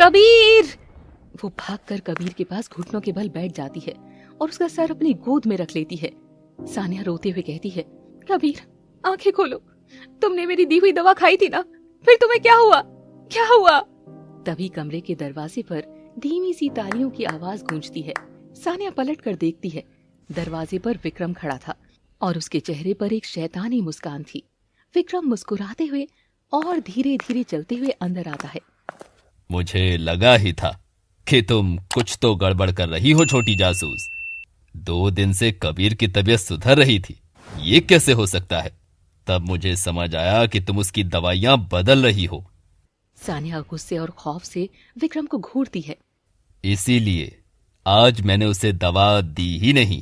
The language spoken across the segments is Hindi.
कबीर! वो भागकर कबीर के पास घुटनों के बल बैठ जाती है और उसका सर अपनी गोद में रख लेती है। सानिया रोते हुए कहती है, कबीर आंखें खोलो, तुमने मेरी दी हुई दवा खाई थी ना, फिर तुम्हें क्या हुआ? क्या हुआ? तभी कमरे के दरवाजे पर धीमी सी तालियों की आवाज गूंजती है। सानिया पलट कर देखती है। दरवाजे पर विक्रम खड़ा था और उसके चेहरे पर एक शैतानी मुस्कान थी। विक्रम मुस्कुराते हुए और धीरे धीरे चलते हुए अंदर आता है। मुझे लगा ही था कि तुम कुछ तो गड़बड़ कर रही हो छोटी जासूस। 2 दिन से कबीर की तबीयत सुधर रही थी, ये कैसे हो सकता है? तब मुझे समझ आया कि तुम उसकी दवाइयां बदल रही हो। सानिया गुस्से और खौफ से विक्रम को घूरती है। इसीलिए आज मैंने उसे दवा दी ही नहीं।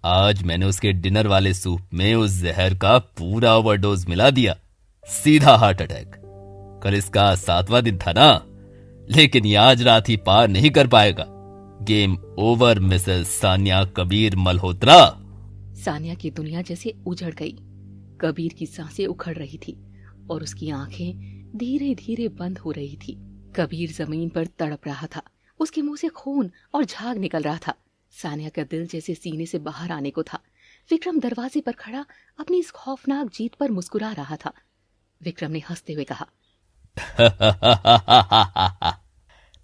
आज मैंने उसके डिनर वाले सूप में उस जहर का पूरा ओवरडोज मिला दिया, सीधा हार्ट अटैक। कल इसका 7वां दिन था ना, लेकिन ये आज रात ही पार नहीं कर पाएगा। Game over Mrs Sania Kabir Malhotra. Sania की दुनिया जैसे उजड़ गई। कबीर की सांसें उखड़ रही थी और उसकी आंखें धीरे धीरे बंद हो रही थी। कबीर जमीन पर तड़प रहा था, उसके मुंह से खून और झाग निकल रहा था। सानिया का दिल जैसे सीने से बाहर आने को था। विक्रम दरवाजे पर खड़ा अपनी इस खौफनाक जीत पर मुस्कुरा रहा था। विक्रम ने हंसते हुए कहा,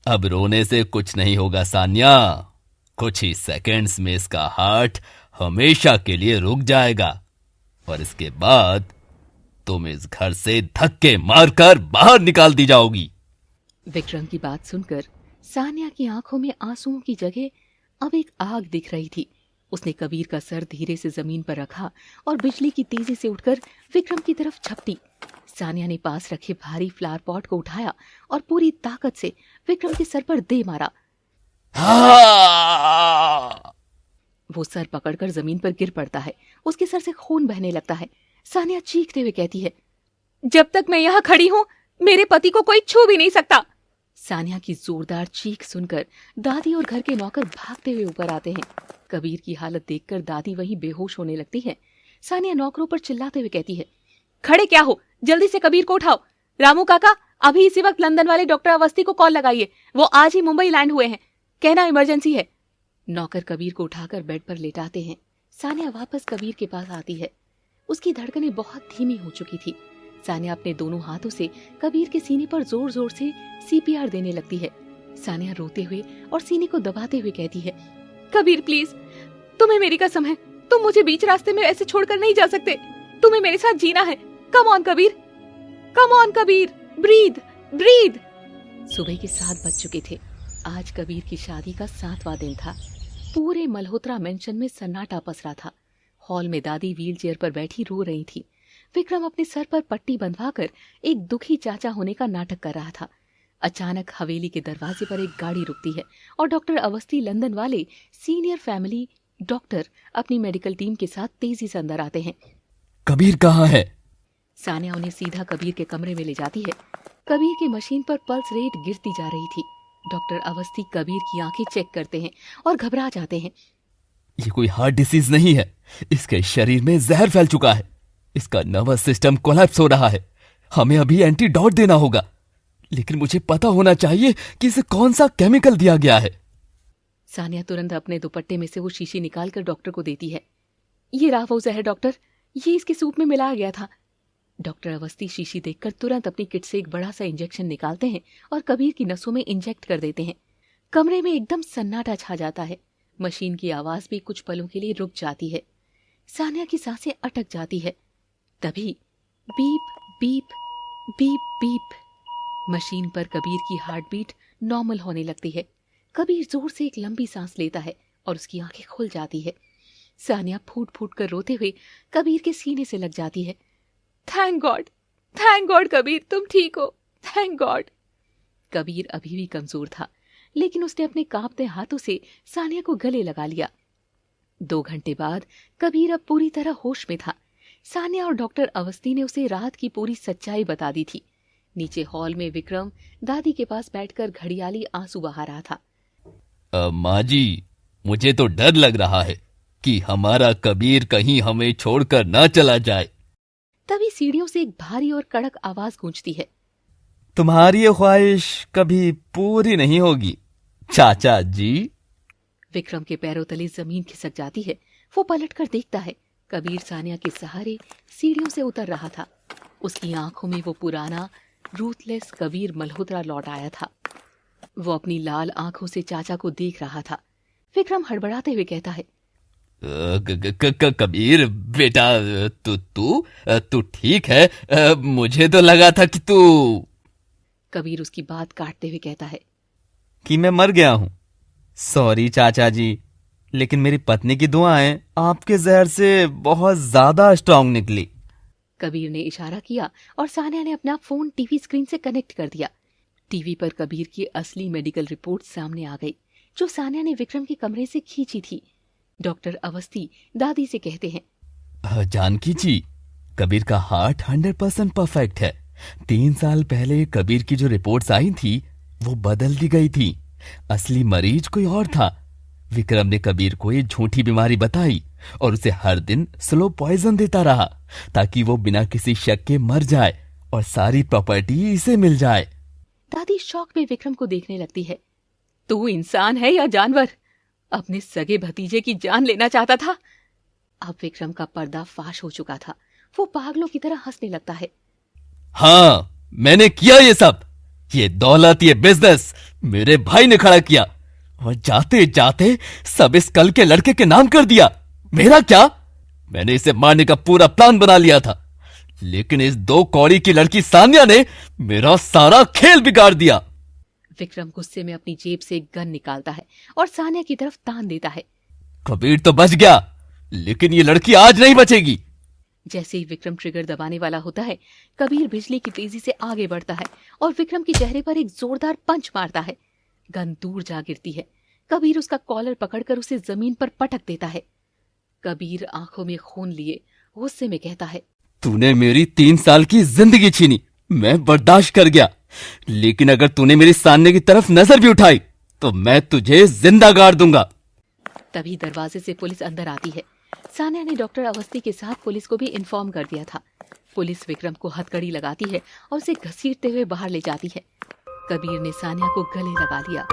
अब रोने से कुछ नहीं होगा सानिया। कुछ ही सेकंड्स में इसका हार्ट हमेशा के लिए रुक जाएगा और इसके बाद तुम इस घर से धक्के मारकर बाहर निकाल दी जाओगी। विक्रम की बात सुनकर सानिया की आंखों में आंसुओं की जगह अब एक आग दिख रही थी। उसने कबीर का सर धीरे से जमीन पर रखा और बिजली की तेजी से उठकर विक्रम की तरफ झपटी। सानिया ने पास रखे भारी फ्लावर पॉट को उठाया और पूरी ताकत से विक्रम के सर पर दे मारा। वो सर पकड़कर जमीन पर गिर पड़ता है। उसके सर से खून बहने लगता है। सानिया चीखते हुए कहती है, जब तक मैं यहाँ खड़ी हूँ मेरे पति को कोई छू भी नहीं सकता। सानिया की जोरदार चीख सुनकर दादी और घर के नौकर भागते हुए ऊपर आते हैं। कबीर की हालत देखकर दादी वहीं बेहोश होने लगती है। सानिया नौकरों पर चिल्लाते हुए कहती है, खड़े क्या हो, जल्दी से कबीर को उठाओ। रामू काका, अभी इसी वक्त लंदन वाले डॉक्टर अवस्थी को कॉल लगाइए, वो आज ही मुंबई लैंड हुए हैं, कहना इमरजेंसी है। नौकर कबीर को उठाकर बेड पर लेटाते हैं। सानिया वापस कबीर के पास आती है। उसकी धड़कनें बहुत धीमी हो चुकी थी। सानिया अपने दोनों हाथों से कबीर के सीने पर जोर जोर से सीपीआर देने लगती है। सानिया रोते हुए और सीने को दबाते हुए कहती है, कबीर प्लीज, तुम्हें मेरी कसम है, तुम मुझे बीच रास्ते में ऐसे छोड़कर नहीं जा सकते। तुम्हें मेरे साथ जीना है। Come on Kabir, come on Kabir, breathe breathe. सुबह के 7 बज चुके थे। आज कबीर की शादी का 7वां दिन था। पूरे मल्होत्रा मेंशन में सन्नाटा पसरा था। हॉल में दादी व्हील चेयर पर बैठी रो रही थी। विक्रम अपने सर पर पट्टी बंधवाकर एक दुखी चाचा होने का नाटक कर रहा था। अचानक हवेली के दरवाजे पर एक गाड़ी रुकती है और डॉक्टर अवस्थी लंदन वाले सीनियर फैमिली डॉक्टर अपनी मेडिकल टीम के साथ तेजी से अंदर आते हैं। कबीर कहाँ है? सानिया उन्हें सीधा कबीर के कमरे में ले जाती है। कबीर की मशीन पर पल्स रेट गिरती जा रही थी। डॉक्टर अवस्थी कबीर की आंखें चेक करते हैं और घबरा जाते हैं। ये कोई हार्ट डिसीज नहीं है, इसके शरीर में जहर फैल चुका है, इसका नर्वस सिस्टम कोलैप्स हो रहा है। हमें अभी एंटीडोट देना होगा, लेकिन मुझे पता होना चाहिए कि इसे कौन सा केमिकल दिया गया है। सानिया तुरंत अपने दुपट्टे में से वो शीशी निकालकर डॉक्टर को देती है। ये रहा वो जहर डॉक्टर, ये इसके सूप में मिलाया गया था। डॉक्टर अवस्थी शीशी देखकर तुरंत अपनी किट से एक बड़ा सा इंजेक्शन निकालते हैं और कबीर की नसों में इंजेक्ट कर देते हैं। कमरे में एकदम सन्नाटा छा जाता है। मशीन की आवाज भी कुछ पलों के लिए रुक जाती है। सानिया की सांसें अटक जाती है। तभी beep beep beep beep, machine पर कबीर की हार्ट बीट नॉर्मल होने लगती है। कबीर जोर से एक लंबी सांस लेता है और उसकी आंखें खुल जाती है। सानिया फूट फूट कर रोते हुए कबीर के सीने से लग जाती है। थैंक गॉड कबीर, तुम ठीक हो, थैंक गॉड। कबीर अभी भी कमजोर था, लेकिन उसने अपने कांपते हाथों से सानिया को गले लगा लिया। 2 घंटे बाद कबीर अब पूरी तरह होश में था। सानिया और डॉक्टर अवस्थी ने उसे रात की पूरी सच्चाई बता दी थी। नीचे हॉल में विक्रम दादी के पास बैठकर घड़ियाली आंसू बहा रहा था। माँ जी, मुझे तो डर लग रहा है कि हमारा कबीर कहीं हमें छोड़कर ना चला जाए। तभी सीढ़ियों से एक भारी और कड़क आवाज गूंजती है। तुम्हारी ये ख्वाहिश कभी पूरी नहीं होगी चाचा जी। विक्रम के पैरों तले जमीन खिसक जाती है। वो पलटकर देखता है, कबीर सानिया के सहारे सीढ़ियों से उतर रहा था। उसकी आंखों में वो पुराना रूथलेस कबीर मल्होत्रा लौट आया था। वो अपनी लाल आंखों से चाचा को देख रहा था। विक्रम हड़बड़ाते हुए कहता है, कबीर बेटा, तू ठीक है? मुझे तो लगा था कि तू। कबीर उसकी बात काटते हुए कहता है कि मैं मर गया हूं। सॉरी चाचा जी, लेकिन मेरी पत्नी की दुआएं आपके जहर से बहुत ज्यादा स्ट्रांग निकली। कबीर ने इशारा किया और सानिया ने अपना फोन टीवी स्क्रीन से कनेक्ट कर दिया। टीवी पर कबीर की असली मेडिकल रिपोर्ट सामने आ गई, जो सानिया ने विक्रम के कमरे से खींची थी। डॉक्टर अवस्थी दादी से कहते हैं, जानकी जी, कबीर का हार्ट 100% परफेक्ट है। 3 साल पहले कबीर की जो रिपोर्ट्स आई थी वो बदल दी गई थी। असली मरीज कोई और था। विक्रम ने कबीर को ये झूठी बीमारी बताई और उसे हर दिन स्लो पॉइजन देता रहा ताकि वो बिना किसी शक के मर जाए और सारी प्रॉपर्टी इसे मिल जाए। दादी शौक में विक्रम को देखने लगती है। तू इंसान है या जानवर? अपने सगे भतीजे की जान लेना चाहता था। अब विक्रम का पर्दा फाश हो चुका था। वो पागलों की तरह हंसने लगता है। हाँ, मैंने किया ये सब। ये दौलत, ये बिजनेस मेरे भाई ने खड़ा किया और जाते जाते सब इस कल के लड़के के नाम कर दिया। मेरा क्या? मैंने इसे मारने का पूरा प्लान बना लिया था, लेकिन इस 2 कौड़ी की लड़की सानिया ने मेरा सारा खेल बिगाड़ दिया। विक्रम गुस्से में अपनी जेब से एक गन निकालता है और सानिया की तरफ तान देता है। कबीर तो बच गया, लेकिन ये लड़की आज नहीं बचेगी। जैसे ही विक्रम ट्रिगर दबाने वाला होता है, कबीर बिजली की तेजी से आगे बढ़ता है और विक्रम के चेहरे पर एक जोरदार पंच मारता है। गन दूर जा गिरती है। कबीर उसका कॉलर पकड़कर उसे जमीन पर पटक देता है। कबीर आंखों में खून लिए गुस्से में कहता है, तूने मेरी 3 साल की जिंदगी छीनी, मैं बर्दाश्त कर गया, लेकिन अगर तूने मेरी सामने की तरफ नजर भी उठाई तो मैं तुझे जिंदा गाड़ दूंगा। तभी दरवाजे से पुलिस अंदर आती है। सानिया ने डॉक्टर अवस्थी के साथ पुलिस को भी इन्फॉर्म कर दिया था। पुलिस विक्रम को हथकड़ी लगाती है और उसे घसीटते हुए बाहर ले जाती है। कबीर ने सानिया को गले लगा लिया।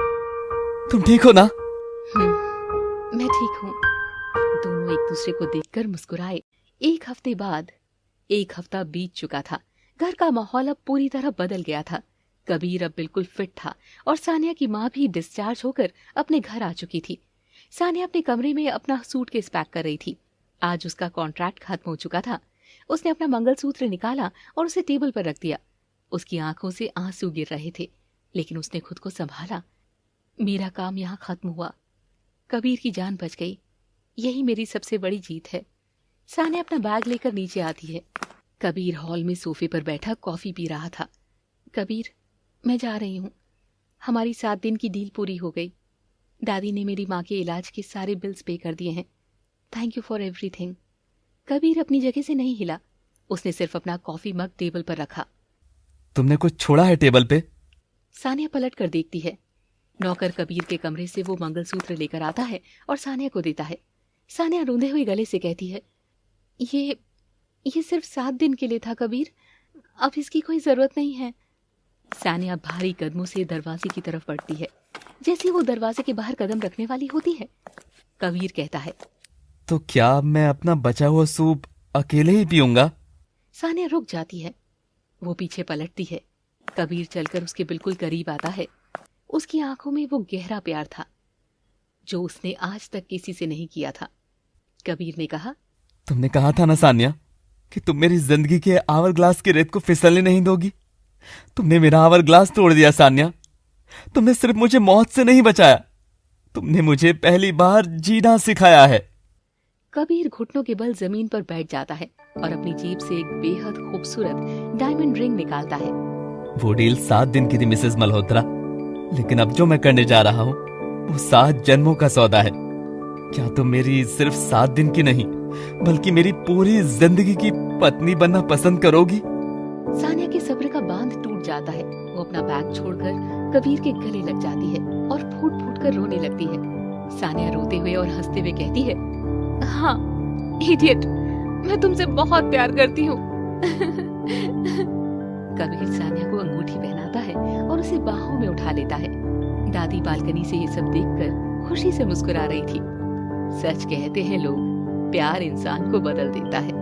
तुम ठीक हो ना? मैं ठीक हूँ। दोनों एक दूसरे को देखकर मुस्कुराए। एक हफ्ते बाद, 1 हफ्ता बीत चुका था। घर का माहौल अब पूरी तरह बदल गया था। कबीर अब बिल्कुल फिट था और सानिया की माँ भी डिस्चार्ज होकर अपने घर आ चुकी थी। सानिया अपने कमरे में अपना सूटकेस पैक कर रही थी। आज उसका कॉन्ट्रैक्ट खत्म हो चुका था। उसने अपना मंगलसूत्र निकाला और उसे टेबल पर रख दिया। उसकी आंखों से आंसू गिर रहे थे, लेकिन उसने खुद को संभाला। मेरा काम यहाँ खत्म हुआ। कबीर की जान बच गई। यही मेरी सबसे बड़ी जीत है। सानिया अपना बैग लेकर नीचे आती है। कबीर हॉल में सोफे पर बैठा कॉफी पी रहा था। कबीर, मैं जा रही हूँ। हमारी 7 दिन की डील पूरी हो गई। दादी ने मेरी माँ के इलाज के सारे बिल्स पे कर दिए हैं। Thank you for everything. Kabir अपनी जगह से नहीं हिला। उसने सिर्फ अपना कॉफी मग टेबल पर रखा। तुमने कुछ छोड़ा है टेबल पे? सानिया पलट कर देखती है। नौकर कबीर के कमरे से वो मंगलसूत्र लेकर आता है और सानिया को देता है। सानिया रूंधे हुए गले से कहती है, ये सिर्फ 7 दिन के लिए था कबीर, अब इसकी कोई जरूरत नहीं है। सानिया भारी कदमों से दरवाजे की तरफ बढ़ती है। जैसे वो दरवाजे के बाहर कदम रखने वाली होती है, कबीर कहता है, तो क्या मैं अपना बचा हुआ सूप अकेले ही पीऊंगा? सानिया रुक जाती है। वो पीछे पलटती है। कबीर चलकर उसके बिल्कुल करीब आता है। उसकी आंखों में वो गहरा प्यार था जो उसने आज तक किसी से नहीं किया था। कबीर ने कहा, तुमने कहा था ना सानिया कि तुम मेरी जिंदगी के आवर ग्लास की रेत को फिसलने नहीं दोगी। तुमने मेरा आवर ग्लास तोड़ दिया सानिया। तुमने सिर्फ मुझे मौत से नहीं बचाया, तुमने मुझे पहली बार जीना सिखाया है। कबीर घुटनों के बल जमीन पर बैठ जाता है और अपनी जेब से एक बेहद खूबसूरत डायमंड रिंग निकालता है। वो डील 7 दिन की थी मिसेस मल्होत्रा, लेकिन अब जो मैं करने जा रहा हूँ वो 7 जन्मों का सौदा है। क्या तुम मेरी सिर्फ 7 दिन की नहीं बल्कि मेरी पूरी जिंदगी की पत्नी बनना पसंद करोगी? सानिया के सब्र का बांध टूट जाता है। वो अपना बैग छोड़कर कबीर के गले लग जाती है और फूट फूट कर रोने लगती है। सानिया रोते हुए और हंसते हुए कहती है, हाँ इडियट, मैं तुमसे बहुत प्यार करती हूँ। कबीर सानिया को अंगूठी पहनाता है और उसे बाहों में उठा लेता है। दादी बालकनी से ये सब देखकर खुशी से मुस्कुरा रही थी। सच कहते हैं लोग, प्यार इंसान को बदल देता है।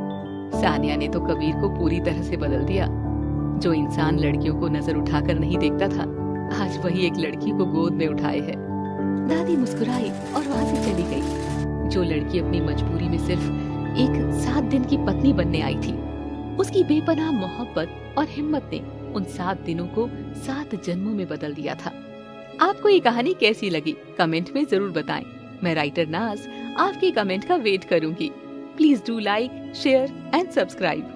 सानिया ने तो कबीर को पूरी तरह से बदल दिया। जो इंसान लड़कियों को नजर उठाकर नहीं देखता था, आज वही एक लड़की को गोद में उठाए है। दादी मुस्कुराई और वहाँ से चली गई। जो लड़की अपनी मजबूरी में सिर्फ एक 7 दिन की पत्नी बनने आई थी, उसकी बेपनाह मोहब्बत और हिम्मत ने उन 7 दिनों को 7 जन्मों में बदल दिया था। आपको ये कहानी कैसी लगी कमेंट में जरूर बताएं। मैं राइटर नाज आपके कमेंट का वेट करूंगी। Please do like, share and subscribe.